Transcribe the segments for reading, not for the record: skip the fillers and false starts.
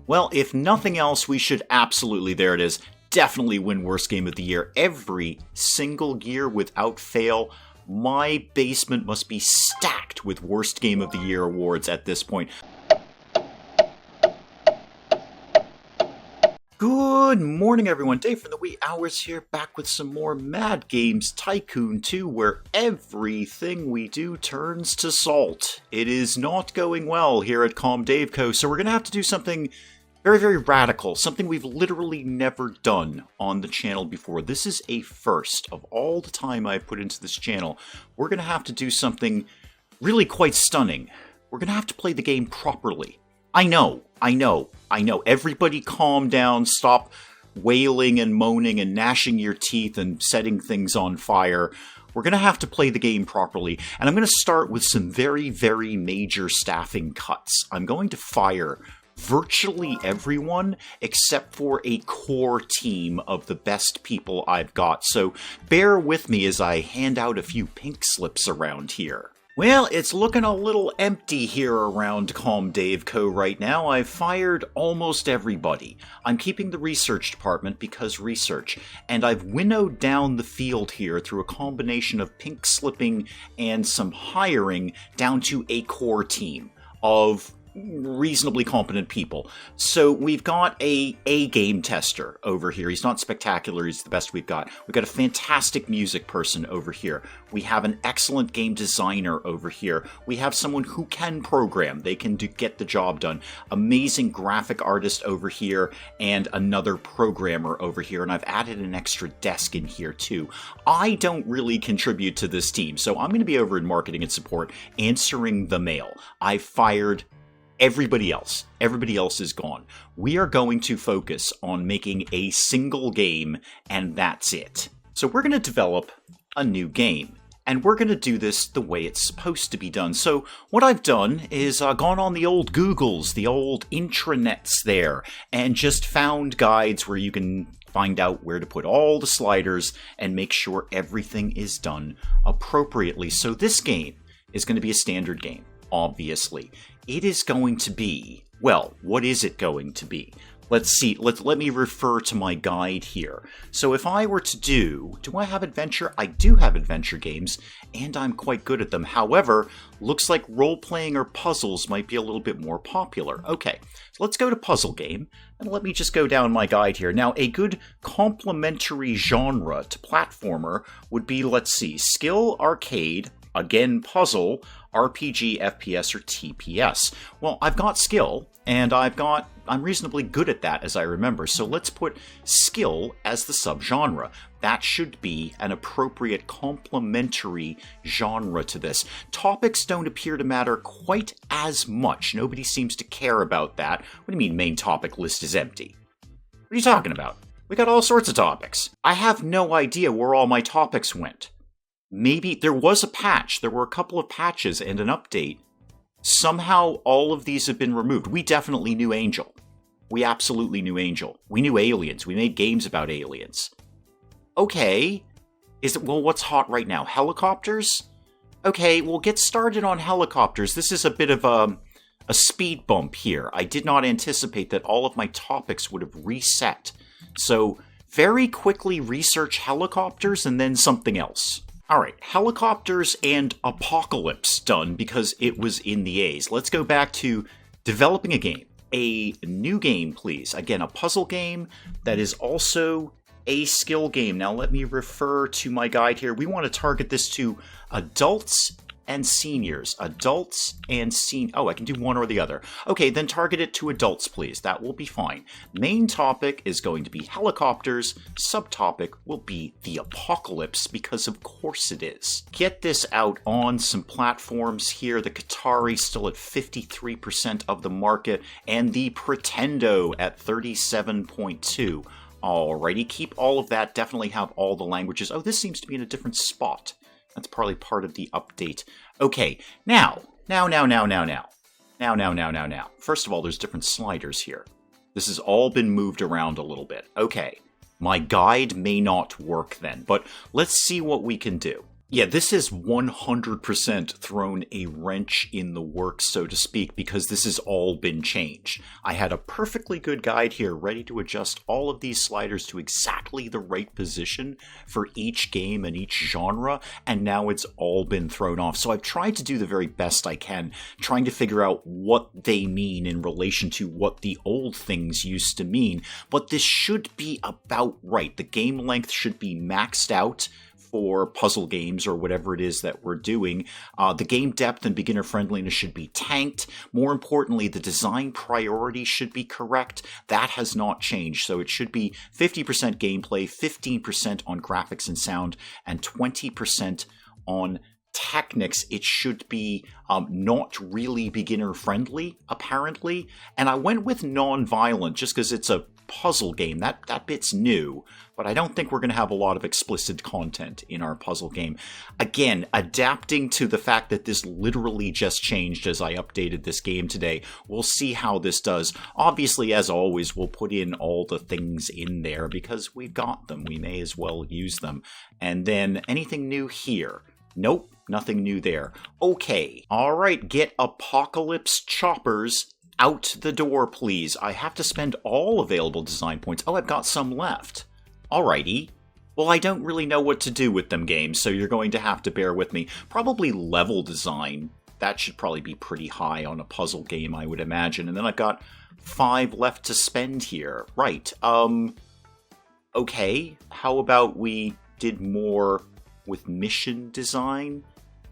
Well, if nothing else, we should absolutely, there it is, definitely win Worst Game of the Year every single year without fail. My basement must be stacked with Worst Game of the Year awards at this point. Good morning, everyone. Dave from the wee hours here, back with some more Mad Games Tycoon 2, where everything we do turns to salt. It is not going well here at Calm Dave Co., so we're going to have to do something very, very radical, something we've literally never done on the channel before. This is a first of all the time I've put into this channel. We're going to have to do something really quite stunning. We're going to have to play the game properly. I know. Everybody calm down, stop wailing and moaning and gnashing your teeth and setting things on fire. We're going to have to play the game properly, and I'm going to start with some very, very major staffing cuts. I'm going to fire virtually everyone except for a core team of the best people I've got, so bear with me as I hand out a few pink slips around here. Well, it's looking a little empty here around Calm Dave Co. right now. I've fired almost everybody. I'm keeping the research department because research, and I've winnowed down the field here through a combination of pink slipping and some hiring down to a core team of reasonably competent people. So we've got a game tester over here. He's not spectacular, he's the best we've got. We've got a fantastic music person over here. We have an excellent game designer over here. We have someone who can program. They can get the job done. Amazing graphic artist over here, and another programmer over here. And I've added an extra desk in here too. I don't really contribute to this team, so I'm going to be over in marketing and support answering the mail. I fired everybody else. Everybody else is gone. We are going to focus on making a single game, and that's it. So we're going to develop a new game, and we're going to do this the way it's supposed to be done. So what I've done is gone on the old Googles, the old intranets there, and just found guides where you can find out where to put all the sliders and make sure everything is done appropriately. So this game is going to be a standard game, obviously. It is going to be, well, what is it going to be? Let's see, let me refer to my guide here. So if I were to do I have adventure? I do have adventure games, and I'm quite good at them. However, looks like role-playing or puzzles might be a little bit more popular. Okay, so let's go to puzzle game, and let me just go down my guide here. Now, a good complementary genre to platformer would be, let's see, skill, arcade, again, puzzle, RPG, FPS, or TPS. Well, I've got skill, and I'm reasonably good at that as I remember, so let's put skill as the subgenre. That should be an appropriate complementary genre to this. Topics don't appear to matter quite as much. Nobody seems to care about that. What do you mean main topic list is empty? What are you talking about? We got all sorts of topics. I have no idea where all my topics went. Maybe there was a patch. There were a couple of patches and an update. Somehow all of these have been removed. We definitely knew Angel. We absolutely knew Angel. We knew aliens. We made games about aliens. Okay. Well, what's hot right now? Helicopters? Okay, we'll get started on helicopters. This is a bit of a speed bump here. I did not anticipate that all of my topics would have reset. So very quickly research helicopters and then something else. Alright, helicopters and apocalypse done because it was in the A's. Let's go back to developing a game. A new game, please. Again, a puzzle game that is also a skill game. Now let me refer to my guide here. We want to target this to adults and seniors. Adults and oh, I can do one or the other. Okay, then target it to adults, please. That will be fine. Main topic is going to be helicopters. Subtopic will be the apocalypse, because of course it is. Get this out on some platforms here. The Qatari still at 53% of the market, and the Pretendo at 37.2%. Alrighty, keep all of that. Definitely have all the languages. Oh, this seems to be in a different spot. That's probably part of the update. Okay, now. First of all, there's different sliders here. This has all been moved around a little bit. Okay, my guide may not work then, but let's see what we can do. Yeah, this has 100% thrown a wrench in the works, so to speak, because this has all been changed. I had a perfectly good guide here ready to adjust all of these sliders to exactly the right position for each game and each genre, and now it's all been thrown off. So I've tried to do the very best I can, trying to figure out what they mean in relation to what the old things used to mean, but this should be about right. The game length should be maxed out for puzzle games or whatever it is that we're doing. The game depth and beginner friendliness should be tanked. More importantly, the design priority should be correct. That has not changed. So it should be 50% gameplay, 15% on graphics and sound, and 20% on technics. It should be not really beginner friendly, apparently. And I went with non-violent just because it's a puzzle game. That bit's new, but I don't think we're going to have a lot of explicit content in our puzzle game. Again, adapting to the fact that this literally just changed as I updated this game today. We'll see how this does. Obviously, as always, we'll put in all the things in there because we've got them. We may as well use them. And then anything new here? Nope, nothing new there. Okay, alright, get Apocalypse Choppers out the door, please. I have to spend all available design points. Oh, I've got some left. Alrighty. Well, I don't really know what to do with them, games, so you're going to have to bear with me. Probably level design. That should probably be pretty high on a puzzle game, I would imagine. And then I've got 5 left to spend here. Right. Okay. How about we did more with mission design?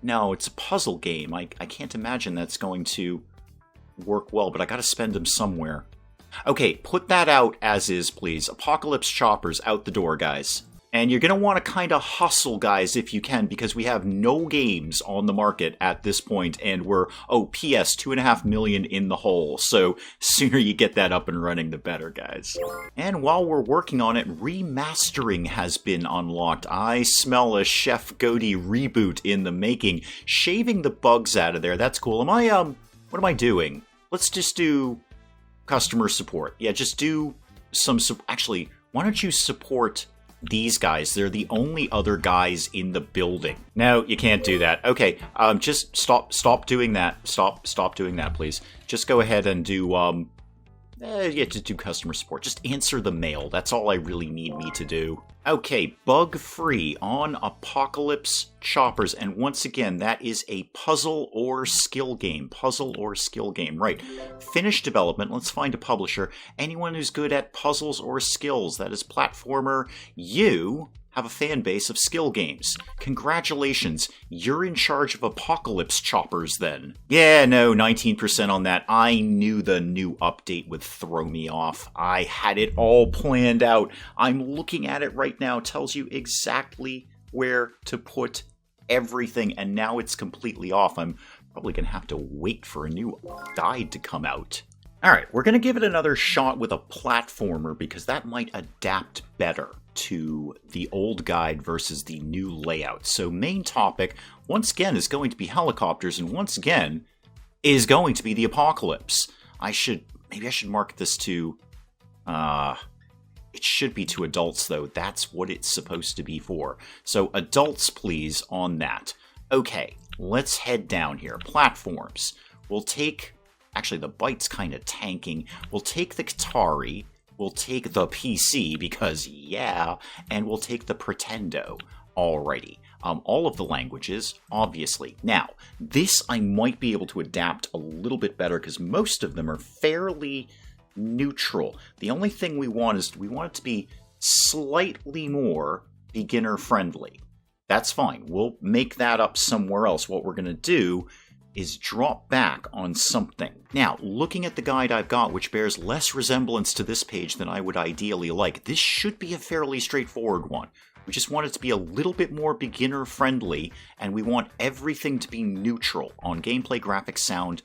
No, it's a puzzle game. I can't imagine that's going to work well, but I gotta spend them somewhere. Okay, put that out as is, please. Apocalypse Choppers out the door, guys. And you're gonna want to kind of hustle, guys, if you can, because we have no games on the market at this point, and we're, PS, 2.5 million in the hole, so sooner you get that up and running, the better, guys. And while we're working on it, remastering has been unlocked. I smell a Chef Goaty reboot in the making. Shaving the bugs out of there, that's cool. What am I doing? Let's just do customer support. Yeah, just do some... Actually, why don't you support these guys? They're the only other guys in the building. No, you can't do that. Okay, just stop doing that. Stop doing that, please. Just go ahead and do, just do customer support. Just answer the mail. That's all I really need me to do. Okay, bug-free on Apocalypse Choppers. And once again, that is a puzzle or skill game. Puzzle or skill game. Right. Finished development. Let's find a publisher. Anyone who's good at puzzles or skills. That is platformer. You have a fan base of skill games. Congratulations, you're in charge of Apocalypse Choppers then. Yeah, no, 19% on that. I knew the new update would throw me off. I had it all planned out. I'm looking at it right now. Tells you exactly where to put everything, and now it's completely off. I'm probably going to have to wait for a new guide to come out. Alright, we're going to give it another shot with a platformer because that might adapt better to the old guide versus the new layout. So main topic, once again, is going to be helicopters, and once again, is going to be the apocalypse. Maybe I should mark this to, it should be to adults though. That's what it's supposed to be for. So adults, please, on that. Okay, let's head down here. Platforms. We'll take... Actually, the Byte's kind of tanking. We'll take the Qatari, we'll take the PC, because yeah, and we'll take the Pretendo. Alrighty. All of the languages, obviously. Now, this I might be able to adapt a little bit better, because most of them are fairly neutral. The only thing we want is, we want it to be slightly more beginner-friendly. That's fine. We'll make that up somewhere else. What we're going to do is drop back on something. Now, looking at the guide I've got, which bears less resemblance to this page than I would ideally like, this should be a fairly straightforward one. We just want it to be a little bit more beginner-friendly, and we want everything to be neutral on gameplay, graphics, sound,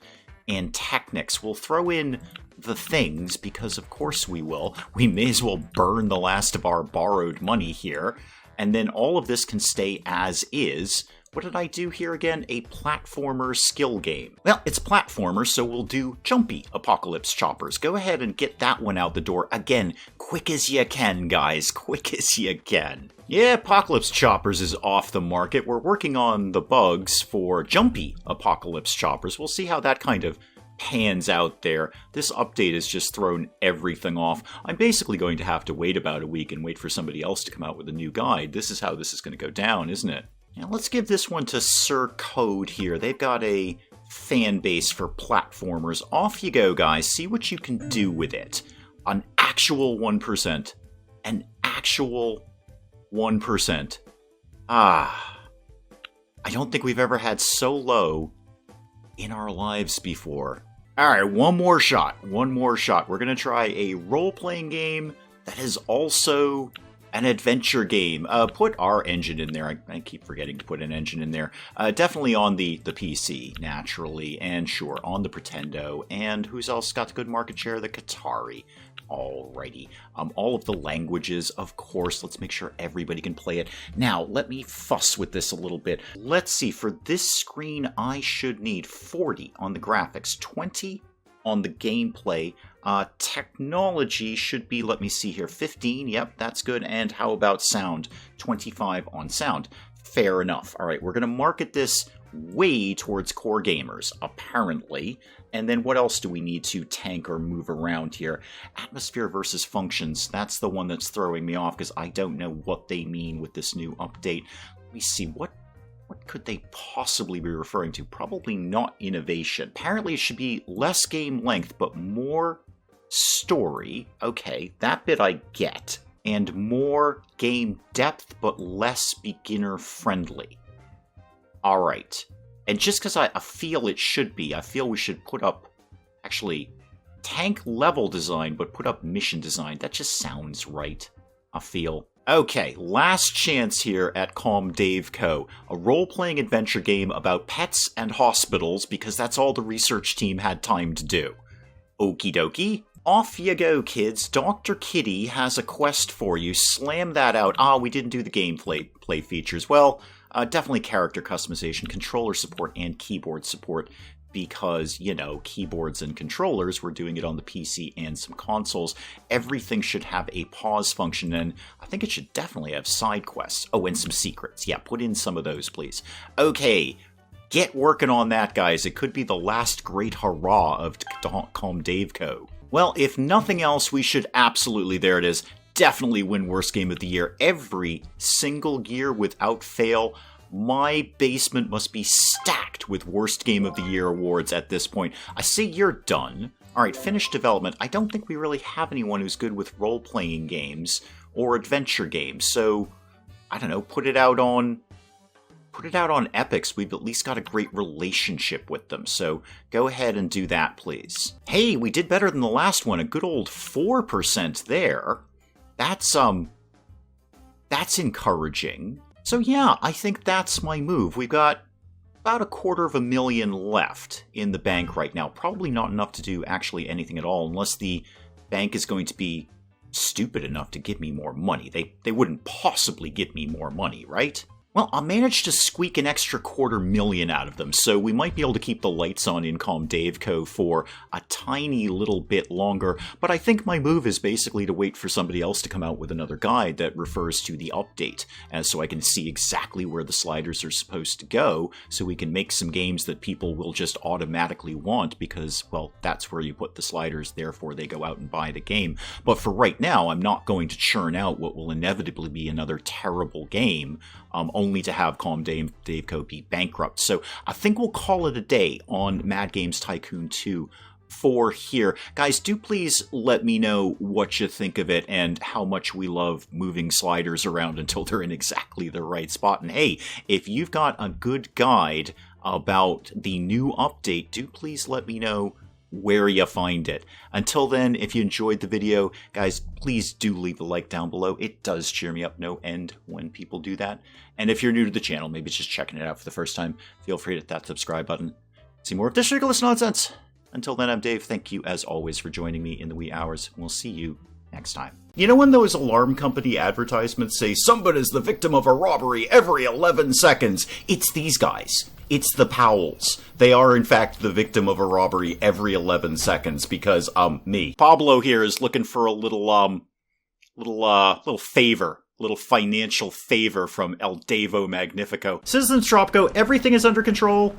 and technics. We'll throw in the things, because of course we will. We may as well burn the last of our borrowed money here. And then all of this can stay as is, What did I do here again? A platformer skill game. Well, it's platformer, so we'll do Jumpy Apocalypse Choppers. Go ahead and get that one out the door. Again, quick as you can, guys. Quick as you can. Yeah, Apocalypse Choppers is off the market. We're working on the bugs for Jumpy Apocalypse Choppers. We'll see how that kind of pans out there. This update has just thrown everything off. I'm basically going to have to wait about a week and wait for somebody else to come out with a new guide. This is how this is going to go down, isn't it? Now let's give this one to Sir Code here. They've got a fan base for platformers. Off you go, guys. See what you can do with it. An actual 1%. An actual 1%. I don't think we've ever had so low in our lives before. Alright, one more shot. One more shot. We're going to try a role-playing game that is also an adventure game. Put our engine in there. I keep forgetting to put an engine in there. Definitely on the PC, naturally. And sure, on the Pretendo. And who's else got the good market share? The Qatari. Alrighty. All of the languages, of course. Let's make sure everybody can play it. Now, let me fuss with this a little bit. Let's see. For this screen, I should need 40 on the graphics, 20 on the gameplay. Technology should be, let me see here, 15. Yep, that's good. And how about sound? 25 on sound. Fair enough. All right, we're going to market this way towards core gamers, apparently. And then what else do we need to tank or move around here? Atmosphere versus functions. That's the one that's throwing me off because I don't know what they mean with this new update. Let me see. What could they possibly be referring to? Probably not innovation. Apparently it should be less game length, but more story. Okay, that bit I get. And more game depth, but less beginner friendly. Alright. And just because I feel it should be, I feel we should put up, actually, tank level design, but put up mission design. That just sounds right, I feel. Okay, last chance here at Calm Dave Co. A role-playing adventure game about pets and hospitals, because that's all the research team had time to do. Okie dokie. Off you go, kids. Dr. Kitty has a quest for you. Slam that out. We didn't do the gameplay features. Well, definitely character customization, controller support, and keyboard support. Because, you know, keyboards and controllers, we're doing it on the PC and some consoles. Everything should have a pause function, and I think it should definitely have side quests. Oh, and some secrets. Yeah, put in some of those, please. Okay, get working on that, guys. It could be the last great hurrah of Calm Dave Co. Well, if nothing else, we should absolutely, there it is, definitely win Worst Game of the Year every single year without fail. My basement must be stacked with Worst Game of the Year awards at this point. I say you're done. Alright, finished development. I don't think we really have anyone who's good with role-playing games or adventure games, so, I don't know, put it out on Epics. We've at least got a great relationship with them, so go ahead and do that, please. Hey, we did better than the last one. A good old 4% there. That's encouraging. So yeah, I think that's my move. We've got about $250,000 left in the bank right now. Probably not enough to do actually anything at all, unless the bank is going to be stupid enough to give me more money. They wouldn't possibly give me more money, right? Well, I managed to squeak an extra $250,000 out of them, so we might be able to keep the lights on in Calm Dave Co. for a tiny little bit longer, but I think my move is basically to wait for somebody else to come out with another guide that refers to the update, and so I can see exactly where the sliders are supposed to go, so we can make some games that people will just automatically want, because, well, that's where you put the sliders, therefore they go out and buy the game. But for right now, I'm not going to churn out what will inevitably be another terrible game, only to have Calm Dave Co. be bankrupt. So I think we'll call it a day on Mad Games Tycoon 2 for here. Guys, do please let me know what you think of it and how much we love moving sliders around until they're in exactly the right spot. And hey, if you've got a good guide about the new update, do please let me know where you find it. Until then, if you enjoyed the video, guys, please do leave a like down below. It does cheer me up no end when people do that. And if you're new to the channel, maybe just checking it out for the first time, feel free to hit that subscribe button. See more of this ridiculous nonsense. Until then, I'm Dave. Thank you, as always, for joining me in the wee hours. We'll see you next time. next time. You know when those alarm company advertisements say, "Someone is the victim of a robbery every 11 seconds"? It's these guys. It's the Powells. They are, in fact, the victim of a robbery every 11 seconds because, me. Pablo here is looking for a little favor. Little financial favor from El Devo Magnifico. Citizens Tropco, everything is under control.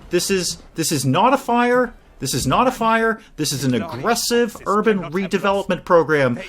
This is not a fire. This is not a fire. This is an aggressive urban redevelopment program.